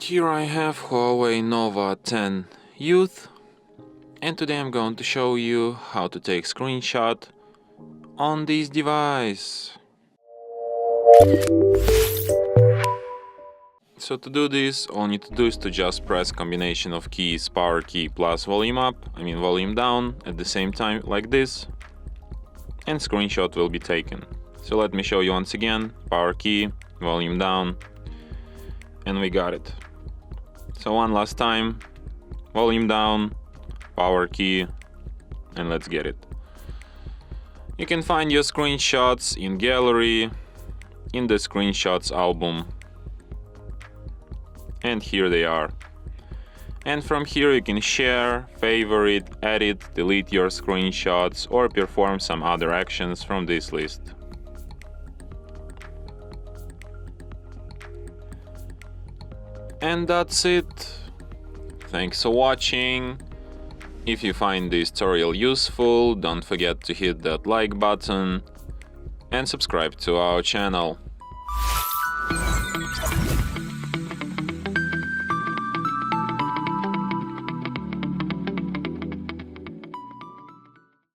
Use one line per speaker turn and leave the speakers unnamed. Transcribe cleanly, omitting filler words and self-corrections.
Here I have HUAWEI Nova 10 Youth, and today I'm going to show you how to take screenshot on this device. So to do this, all you need to do is to just press combination of keys, power key plus volume up, volume down at the same time like this, and screenshot will be taken. So let me show you once again, power key, volume down, and we got it. So one last time, volume down, power key, and let's get it. You can find your screenshots in gallery, in the screenshots album, and here they are. And from here you can share, favorite, edit, delete your screenshots, or perform some other actions from this list. And that's it. Thanks for watching. If you find this tutorial useful, don't forget to hit that like button and subscribe to our channel.